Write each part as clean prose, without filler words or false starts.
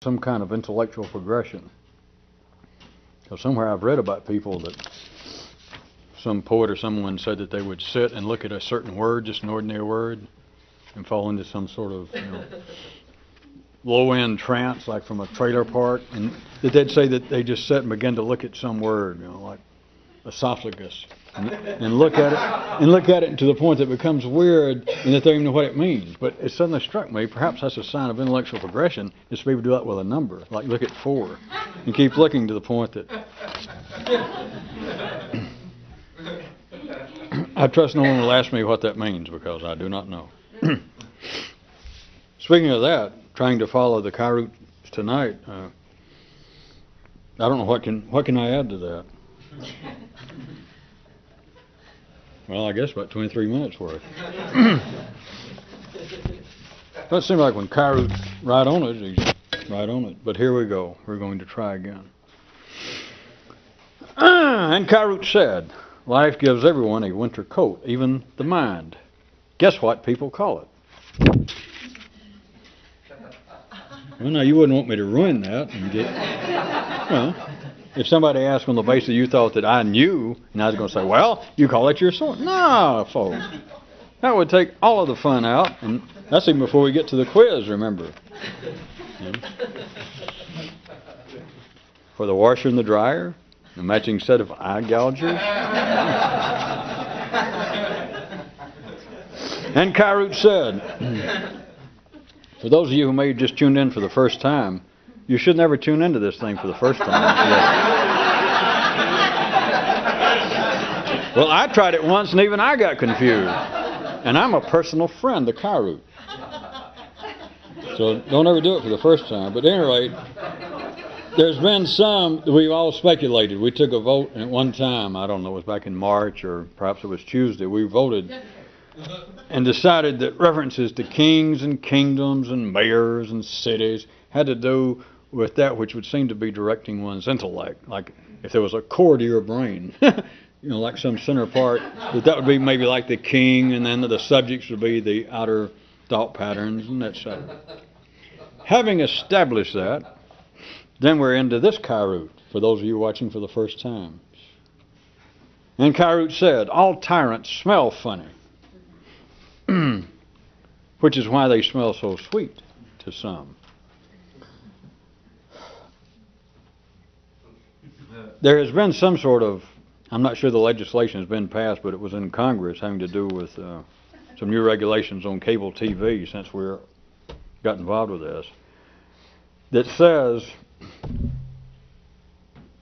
some kind of intellectual progression. So somewhere I've read about people that some poet or someone said that they would sit and look at a certain word, just an ordinary word, and fall into some sort of low-end trance, like from a trailer park, and that they'd say that they just sit and begin to look at some word, like esophagus, and look at it to the point that it becomes weird and that they don't even know what it means. But it suddenly struck me, perhaps that's a sign of intellectual progression, is for people to do that with a number, like look at 4, and keep looking to the point that I trust no one will ask me what that means, because I do not know. Speaking of that, trying to follow the Kairos tonight, I don't know what can I add to that. Well, I guess about 23 minutes worth. Doesn't seem like when Kairos right on it, he's right on it. But here we go. We're going to try again. And Kairos said, life gives everyone a winter coat, even the mind. Guess what people call it? Well, now you wouldn't want me to ruin that and get... Well, if somebody asked on the basis you thought that I knew, and I was going to say, well, you call it your soul. No, folks. That would take all of the fun out, and that's even before we get to the quiz, remember. For the washer and the dryer, a matching set of eye gougers. And Kairos said, for those of you who may have just tuned in for the first time, you should never tune into this thing for the first time. Well, I tried it once and even I got confused. And I'm a personal friend of Kairos. So don't ever do it for the first time. But at any rate, there's been some, we've all speculated. We took a vote at one time, I don't know, it was back in March or perhaps it was Tuesday. We voted and decided that references to kings and kingdoms and mayors and cities had to do with that which would seem to be directing one's intellect. Like if there was a core to your brain, like some center part, that would be maybe like the king, and then the subjects would be the outer thought patterns and etc. Having established that, then we're into this Kairos, for those of you watching for the first time. And Kairos said, all tyrants smell funny, which is why they smell so sweet to some. There has been some sort of, I'm not sure the legislation has been passed, but it was in Congress having to do with some new regulations on cable TV, since we're got involved with this, that says,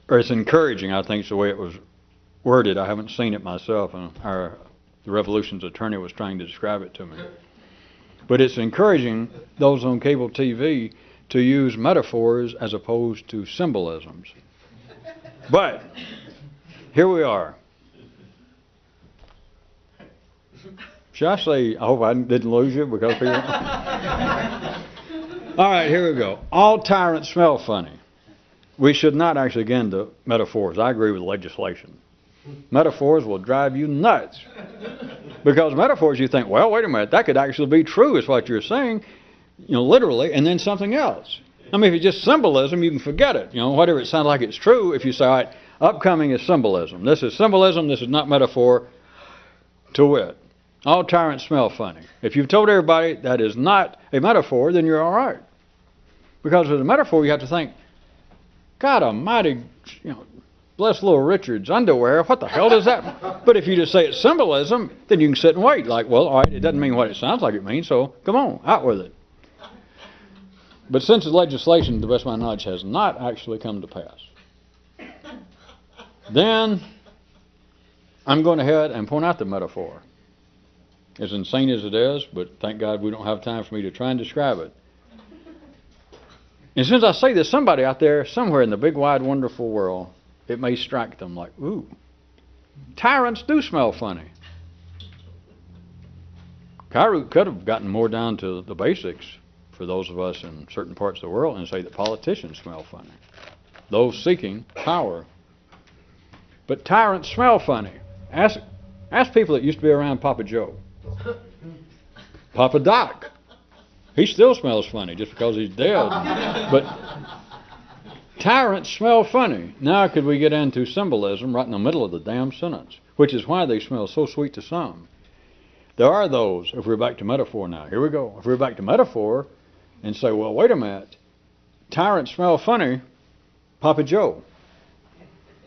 or it's encouraging, I think is the way it was worded. I haven't seen it myself, and the Revolution's attorney was trying to describe it to me. But it's encouraging those on cable TV to use metaphors as opposed to symbolisms. But here we are. Should I say, I hope I didn't lose you because people... All right, here we go. All tyrants smell funny. We should not actually get into metaphors. I agree with legislation. Metaphors will drive you nuts. Because metaphors, you think, well, wait a minute, that could actually be true, is what you're saying, literally, and then something else. I mean, if it's just symbolism, you can forget it. Whatever it sounds like it's true, if you say, all right, upcoming is symbolism. This is symbolism, this is not metaphor, to wit. All tyrants smell funny. If you've told everybody that is not a metaphor, then you're all right. Because with a metaphor, you have to think, God almighty, bless little Richard's underwear, what the hell does that? But if you just say it's symbolism, then you can sit and wait. Like, well, all right, it doesn't mean what it sounds like it means, so come on, out with it. But since the legislation, to the best of my knowledge, has not actually come to pass, then I'm going ahead and point out the metaphor. As insane as it is, but thank God we don't have time for me to try and describe it. And since I say there's somebody out there, somewhere in the big, wide, wonderful world, it may strike them like, ooh, tyrants do smell funny. Kairos could have gotten more down to the basics for those of us in certain parts of the world and say that politicians smell funny, those seeking power. But tyrants smell funny. Ask people that used to be around Papa Joe, Papa Doc. He still smells funny just because he's dead. But tyrants smell funny. Now could we get into symbolism right in the middle of the damn sentence, which is why they smell so sweet to some. There are those, if we're back to metaphor now, here we go. If we're back to metaphor and say, well, wait a minute, tyrants smell funny, Papa Joe,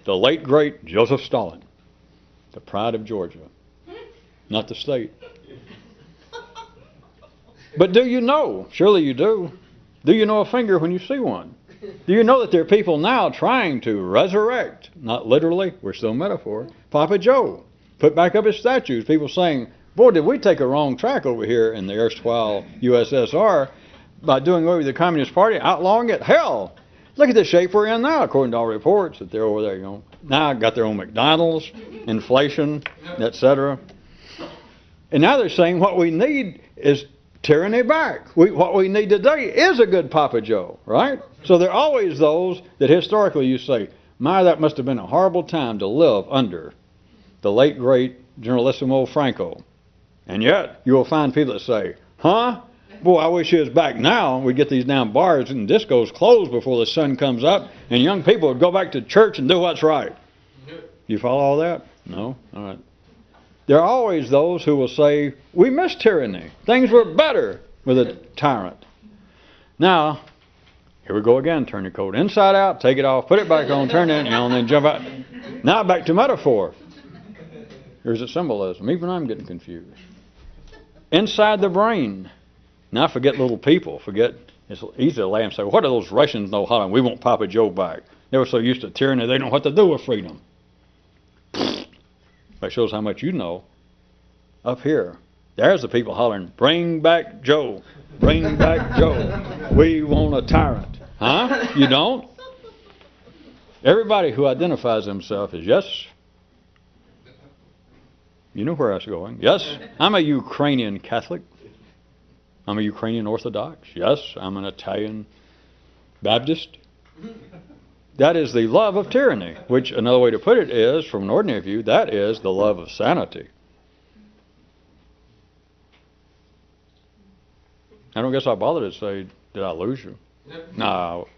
the late, great Joseph Stalin, the pride of Georgia, not the state. But do you know, surely you do you know a finger when you see one? Do you know that there are people now trying to resurrect, not literally, we're still metaphor, Papa Joe, put back up his statues, people saying, boy, did we take a wrong track over here in the erstwhile USSR by doing away with the Communist Party, outlawing it? Hell, look at the shape we're in now, according to all reports, that they're over there, now got their own McDonald's, inflation, etc. And now they're saying what we need is tyranny back. What we need today is a good Papa Joe, right? So there are always those that historically you say, my, that must have been a horrible time to live under the late, great Generalissimo Franco. And yet, you will find people that say, huh? Boy, I wish he was back now. We'd get these damn bars and discos closed before the sun comes up, and young people would go back to church and do what's right. You follow all that? No? All right. There are always those who will say, we miss tyranny. Things were better with a tyrant. Now, here we go again. Turn your coat inside out, take it off, put it back on, turn it, and then jump out. Now back to metaphor. Here's a symbolism. Even I'm getting confused. Inside the brain. Now forget little people. Forget, it's easy to laugh and say, what do those Russians know how? We want Papa Joe back. They were so used to tyranny, they don't know what to do with freedom. That shows how much you know. Up here, there's the people hollering, bring back Joe. Bring back Joe. We want a tyrant. Huh? You don't? Everybody who identifies himself as, yes, you know where I was going. Yes, I'm a Ukrainian Catholic. I'm a Ukrainian Orthodox. Yes, I'm an Italian Baptist. That is the love of tyranny, which another way to put it is, from an ordinary view, that is the love of sanity. I don't guess I bothered to say, did I lose you? No.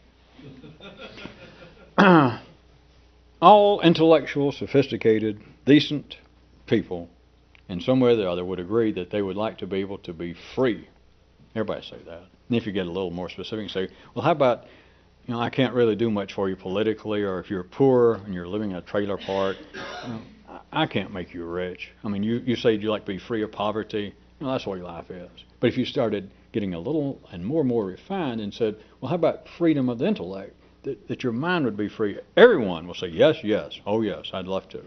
All intellectual, sophisticated, decent people, in some way or the other, would agree that they would like to be able to be free. Everybody say that. And if you get a little more specific, say, well, how about, I can't really do much for you politically, or if you're poor and you're living in a trailer park, I can't make you rich. I mean, you say you'd like to be free of poverty. That's the way life is. But if you started getting a little and more refined and said, well, how about freedom of the intellect? That your mind would be free. Everyone will say, yes, yes, oh yes, I'd love to.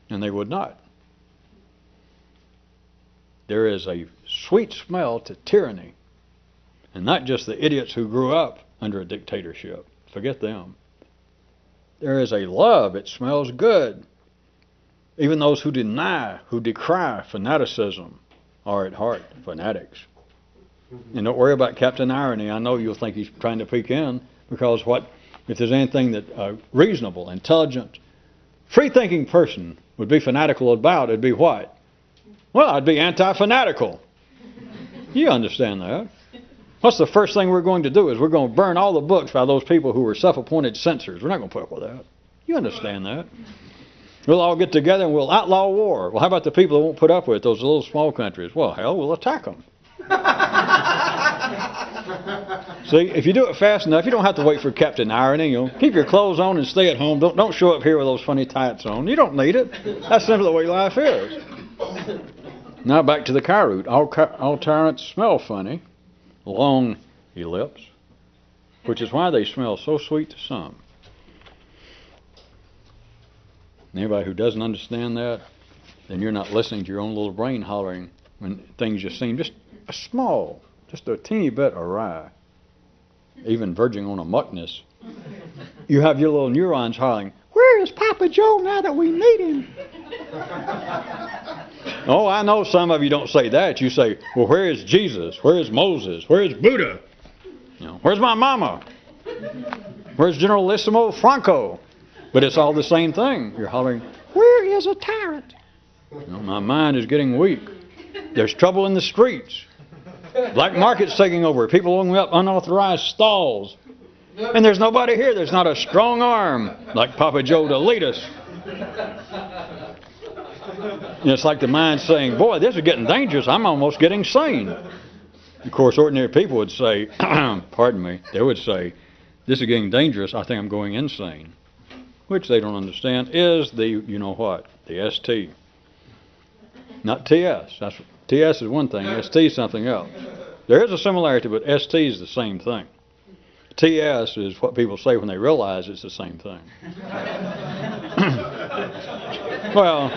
And they would not. There is a sweet smell to tyranny. And not just the idiots who grew up under a dictatorship. Forget them. There is a love. It smells good. Even those who deny, who decry fanaticism are at heart fanatics. And don't worry about Captain Irony. I know you'll think he's trying to peek in, because if there's anything that a reasonable, intelligent, free-thinking person would be fanatical about, it'd be what? Well, I'd be anti-fanatical. You understand that. What's the first thing we're going to do is we're going to burn all the books by those people who were self-appointed censors. We're not going to put up with that. You understand that. We'll all get together and we'll outlaw war. Well, how about the people that won't put up with it, those little small countries? Well, hell, we'll attack them. See, if you do it fast enough, you don't have to wait for Captain Irony. Keep your clothes on and stay at home. Don't show up here with those funny tights on. You don't need it. That's simply the way life is. Now back to the Kairoot. All tyrants smell funny. Long ellipse. Which is why they smell so sweet to some. Anybody who doesn't understand that, then you're not listening to your own little brain hollering when things just seem just a teeny bit awry, even verging on amuckness. You have your little neurons hollering, where is Papa Joe now that we need him? Oh, I know some of you don't say that. You say, well, where is Jesus? Where is Moses? Where is Buddha? Where's my mama? Where's Generalissimo Franco? But it's all the same thing. You're hollering, where is a tyrant? My mind is getting weak. There's trouble in the streets. Black market's taking over. People opening up unauthorized stalls. And there's nobody here. There's not a strong arm like Papa Joe to lead us. And it's like the mind saying, boy, this is getting dangerous. I'm almost getting sane. Of course, ordinary people would say, pardon me, they would say, this is getting dangerous. I think I'm going insane. Which they don't understand is the, you know what, the ST. Not TS. TS is one thing. ST is something else. There is a similarity, but ST is the same thing. TS is what people say when they realize it's the same thing. Well,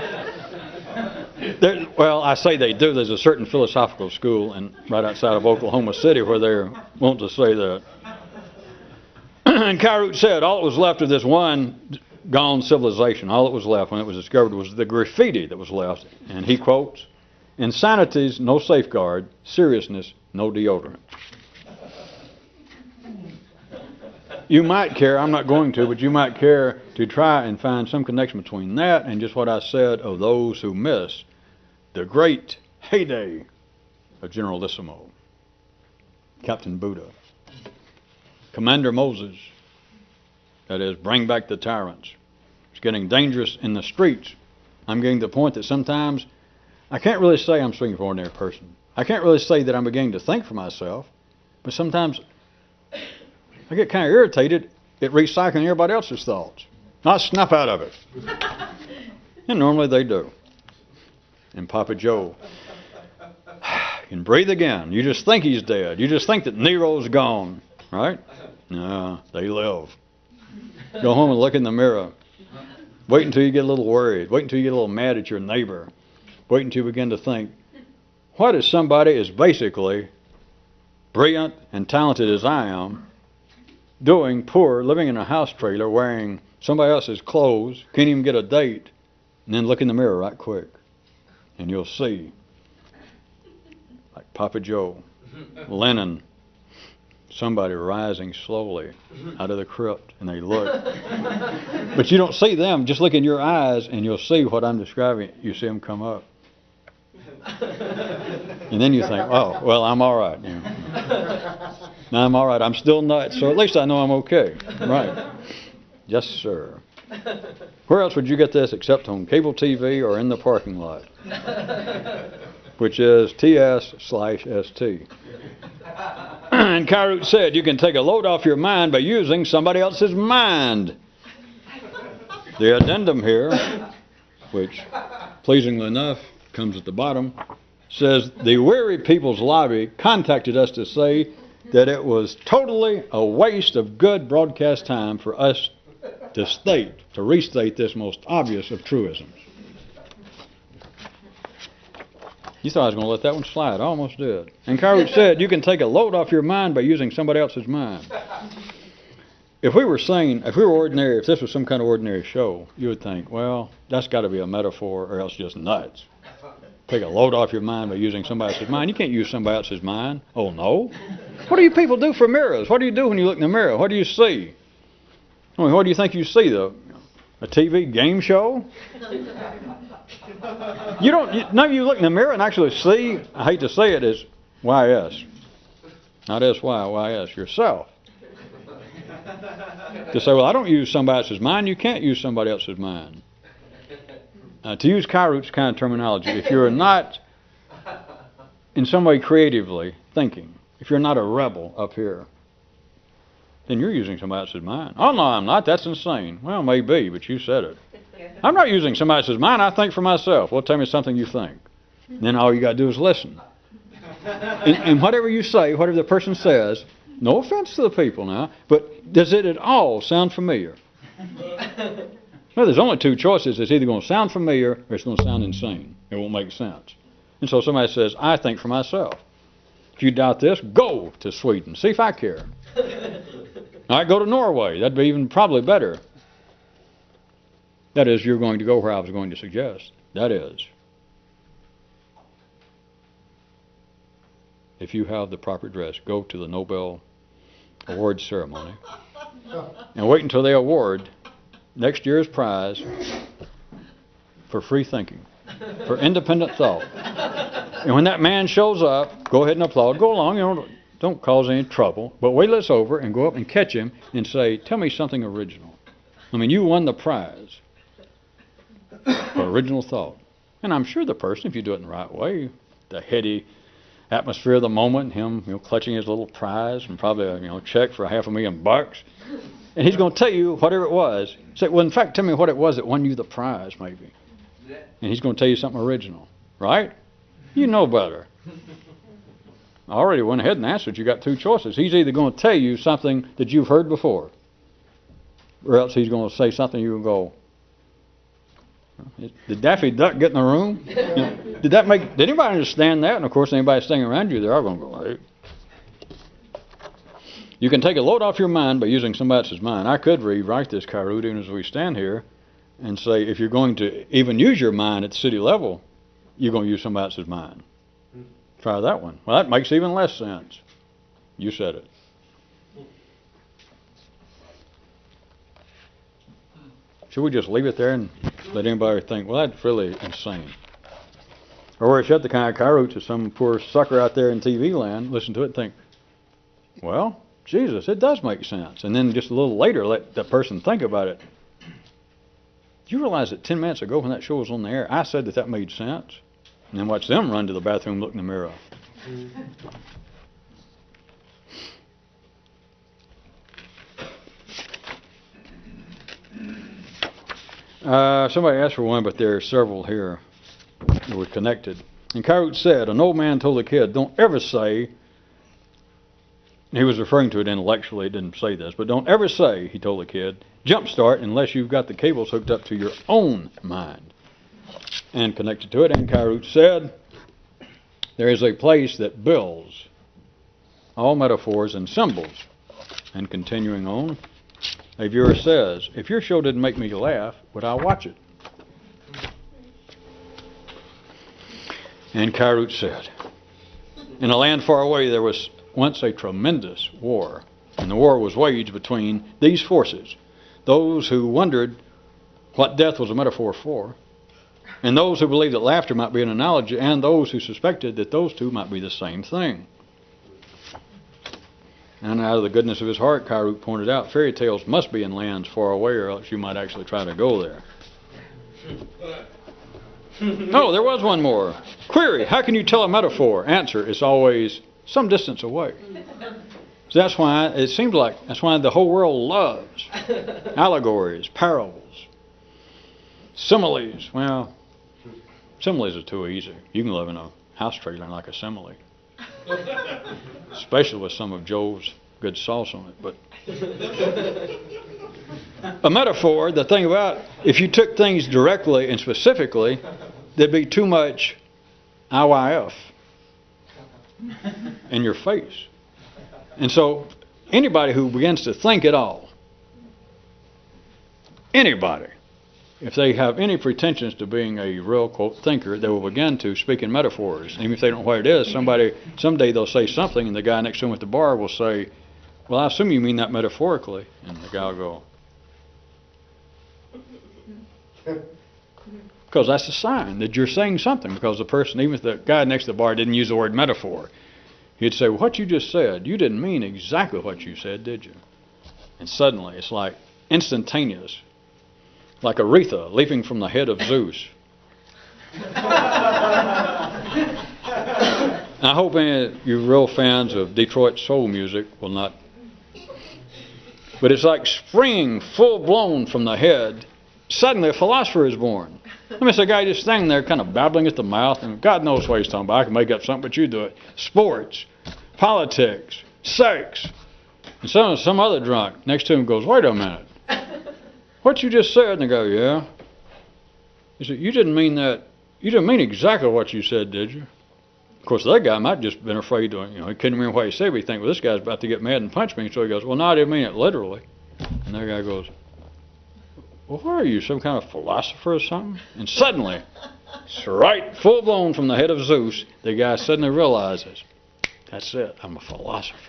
I say they do. There's a certain philosophical school right outside of Oklahoma City where they want to say that. And Kyrut said all that was left of this one gone civilization, all that was left when it was discovered was the graffiti that was left. And he quotes, insanity's no safeguard, seriousness no deodorant. You might care, I'm not going to, but you might care to try and find some connection between that and just what I said of those who miss the great heyday of Generalissimo, Captain Buddha, Commander Moses, that is, bring back the tyrants. It's getting dangerous in the streets. I'm getting to the point that sometimes I can't really say I'm speaking for an ordinary person. I can't really say that I'm beginning to think for myself, but sometimes I get kind of irritated at recycling everybody else's thoughts. I snap out of it. And normally they do. And Papa Joe can breathe again. You just think he's dead. You just think that Nero's gone. Right? No, they live. Go home and look in the mirror. Wait until you get a little worried. Wait until you get a little mad at your neighbor. Wait until you begin to think, what if somebody is basically brilliant and talented as I am, doing poor, living in a house trailer, wearing somebody else's clothes, can't even get a date, and then look in the mirror right quick, and you'll see, like Papa Joe, Lenin, somebody rising slowly out of the crypt, and they look. But you don't see them. Just look in your eyes, and you'll see what I'm describing. You see them come up. And then you think, oh, well, I'm all right. You know. Now I'm all right. I'm still nuts, so at least I know I'm okay. Right. Yes, sir. Where else would you get this except on cable TV or in the parking lot? Which is TS/ST. And Kyrut said you can take a load off your mind by using somebody else's mind. The addendum here, which pleasingly enough comes at the bottom, says the Weary People's Lobby contacted us to say that it was totally a waste of good broadcast time for us to restate this most obvious of truisms. You thought I was going to let that one slide. I almost did. And Kyrut said you can take a load off your mind by using somebody else's mind. If we were saying, if we were ordinary, if this was some kind of ordinary show, you would think, well, that's got to be a metaphor or else just nuts. Take a load off your mind by using somebody else's mind. You can't use somebody else's mind. Oh, no. What do you people do for mirrors? What do you do when you look in the mirror? What do you see? I mean, what do you think you see, though? A TV game show? None of you look in the mirror and actually see, I hate to say it, is YS. Not SY, YS, yourself. To say, well, I don't use somebody else's mind. You can't use somebody else's mind. To use Kyrut's kind of terminology, if you're not in some way creatively thinking, if you're not a rebel up here, then you're using somebody else's mind. Oh, no, I'm not. That's insane. Well, maybe, but you said it. I'm not using somebody else's mind. I think for myself. Well, tell me something you think. Then all you got to do is listen. And whatever you say, whatever the person says, no offense to the people now, but does it at all sound familiar? Well, there's only two choices. It's either going to sound familiar or it's going to sound insane. It won't make sense. And so somebody says, I think for myself. If you doubt this, go to Sweden. See if I care. All right, go to Norway. That'd be even probably better. That is, you're going to go where I was going to suggest. That is, if you have the proper dress, go to the Nobel Award ceremony and wait until they award next year's prize for free thinking, for independent thought. And when that man shows up, go ahead and applaud. Go along, don't cause any trouble. But wait till it's over and go up and catch him and say, tell me something original. I mean, you won the prize for original thought. And I'm sure the person, if you do it in the right way, the heady atmosphere of the moment, him clutching his little prize and probably a check for $500,000, and he's going to tell you whatever it was. Say, well, in fact, tell me what it was that won you the prize, maybe. And he's going to tell you something original, right? You know better. I already went ahead and answered. You got two choices. He's either going to tell you something that you've heard before, or else he's going to say something you go, did Daffy Duck get in the room? Did anybody understand that? And of course, anybody standing around you, they're all going to go, hey. You can take a load off your mind by using somebody else's mind. I could rewrite this, Kairu, even as we stand here, and say if you're going to even use your mind at the city level, you're going to use somebody else's mind. Try that one. Well, that makes even less sense. You said it. Should we just leave it there and let anybody think, well, that's really insane? Or we're shut the kind of Kairu to some poor sucker out there in TV land, listen to it and think, well, Jesus, it does make sense. And then just a little later, let that person think about it. Do you realize that 10 minutes ago when that show was on the air, I said that made sense? And then watch them run to the bathroom, look in the mirror. Somebody asked for one, but there are several here that were connected. And Kairu said, an old man told a kid, don't ever say, he was referring to it intellectually, he didn't say this, but don't ever say, he told the kid, jumpstart unless you've got the cables hooked up to your own mind. And connected to it, and Kairu said, there is a place that builds all metaphors and symbols. And continuing on, a viewer says, if your show didn't make me laugh, would I watch it? And Kairu said, in a land far away there was once a tremendous war, and the war was waged between these forces, those who wondered what death was a metaphor for, and those who believed that laughter might be an analogy, and those who suspected that those two might be the same thing. And out of the goodness of his heart, Kairu pointed out, fairy tales must be in lands far away, or else you might actually try to go there. Oh, there was one more. Query, how can you tell a metaphor? Answer, it's always some distance away. So that's why it seems like, that's why the whole world loves allegories, parables, similes. Well, similes are too easy. You can live in a house trailer and like a simile. Especially with some of Joe's good sauce on it. But a metaphor, the thing about, if you took things directly and specifically, there'd be too much IYF in your face. And so anybody who begins to think at all, anybody, if they have any pretensions to being a real, quote, thinker, they will begin to speak in metaphors. Even if they don't know what it is, someday they'll say something, and the guy next to them at the bar will say, well, I assume you mean that metaphorically. And the guy will go, because that's a sign that you're saying something, because the person, even if the guy next to the bar didn't use the word metaphor, he'd say, well, what you just said, you didn't mean exactly what you said, did you? And suddenly, it's like instantaneous. Like Aretha leaping from the head of Zeus. I hope any of you real fans of Detroit soul music will not. But it's like springing full blown from the head. Suddenly a philosopher is born. I mean, it's a guy just standing there kind of babbling at the mouth, and God knows what he's talking about. I can make up something, but you do it. Sports, politics, sex. And some other drunk next to him goes, wait a minute. What you just said? And they go, yeah. He said, you didn't mean that. You didn't mean exactly what you said, did you? Of course, the other guy might have just been afraid to, he couldn't remember what he said, but he think, well, this guy's about to get mad and punch me. So he goes, well, no, I didn't mean it literally. And the other guy goes, well, what are you, some kind of philosopher or something? And suddenly, it's right full blown from the head of Zeus, the guy suddenly realizes, that's it, I'm a philosopher.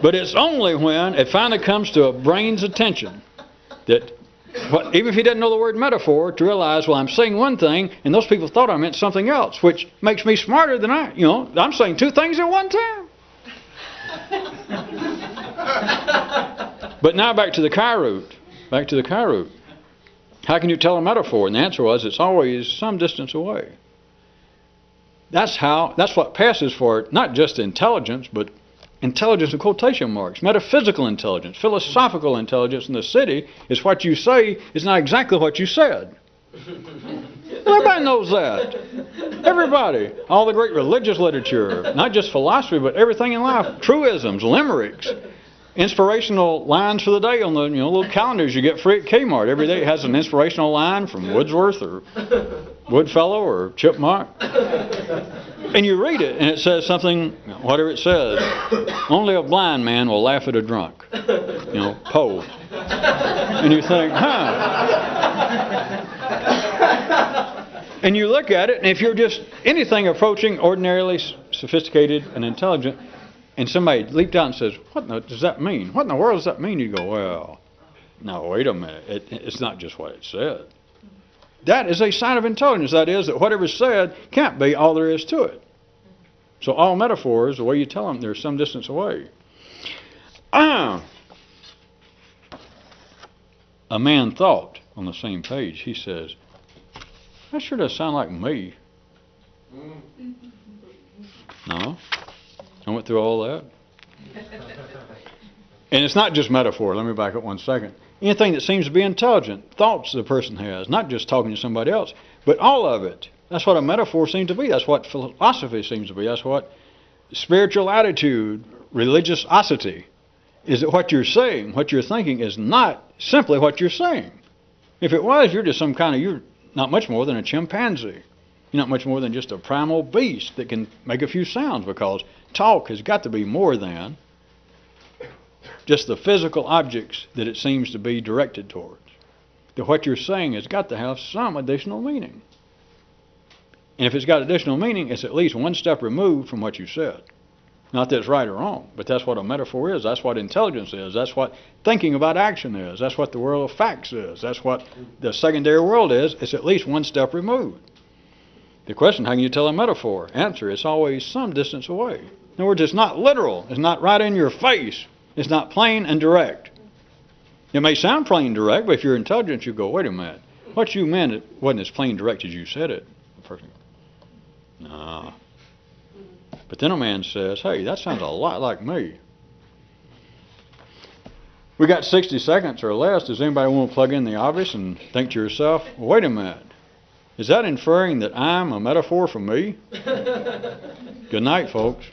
But it's only when it finally comes to a brain's attention that But even if he doesn't know the word metaphor, to realize, well, I'm saying one thing, and those people thought I meant something else, which makes me smarter than I'm saying two things at one time. But now back to the chi root. Back to the chi root. How can you tell a metaphor? And the answer was, it's always some distance away. That's what passes for not just intelligence, but intelligence in quotation marks. Metaphysical intelligence, philosophical intelligence in the city is what you say is not exactly what you said. Everybody knows that. Everybody. All the great religious literature, not just philosophy, but everything in life. Truisms, limericks, inspirational lines for the day on the little calendars you get free at Kmart. Every day it has an inspirational line from Wordsworth or Woodfellow or Chipmunk. And you read it and it says something, whatever it says. Only a blind man will laugh at a drunk. Poe. And you think, And you look at it, and if you're just anything approaching ordinarily sophisticated and intelligent, and somebody leaped out and says, what does that mean? What in the world does that mean? You go, well, no, wait a minute. It's not just what it said. That is a sign of intelligence. That is, that whatever's said can't be all there is to it. So all metaphors, the way you tell them, they're some distance away. A man thought on the same page, he says, that sure does sound like me. No? I went through all that. And it's not just metaphor. Let me back up 1 second. Anything that seems to be intelligent, thoughts the person has, not just talking to somebody else, but all of it. That's what a metaphor seems to be. That's what philosophy seems to be. That's what spiritual attitude, religiosity, is that what you're saying, what you're thinking is not simply what you're saying. If it was, you're just you're not much more than a chimpanzee. You're not much more than just a primal beast that can make a few sounds, because talk has got to be more than just the physical objects that it seems to be directed towards. That what you're saying has got to have some additional meaning. And if it's got additional meaning, it's at least one step removed from what you said. Not that it's right or wrong, but that's what a metaphor is. That's what intelligence is. That's what thinking about action is. That's what the world of facts is. That's what the secondary world is. It's at least one step removed. The question, how can you tell a metaphor? Answer, it's always some distance away. In other words, it's not literal. It's not right in your face. It's not plain and direct. It may sound plain and direct, but if you're intelligent, you go, wait a minute. What you meant, it wasn't as plain and direct as you said it. The person, no. But then a man says, hey, that sounds a lot like me. We got 60 seconds or less. Does anybody want to plug in the obvious and think to yourself, well, wait a minute. Is that inferring that I'm a metaphor for me? Good night, folks.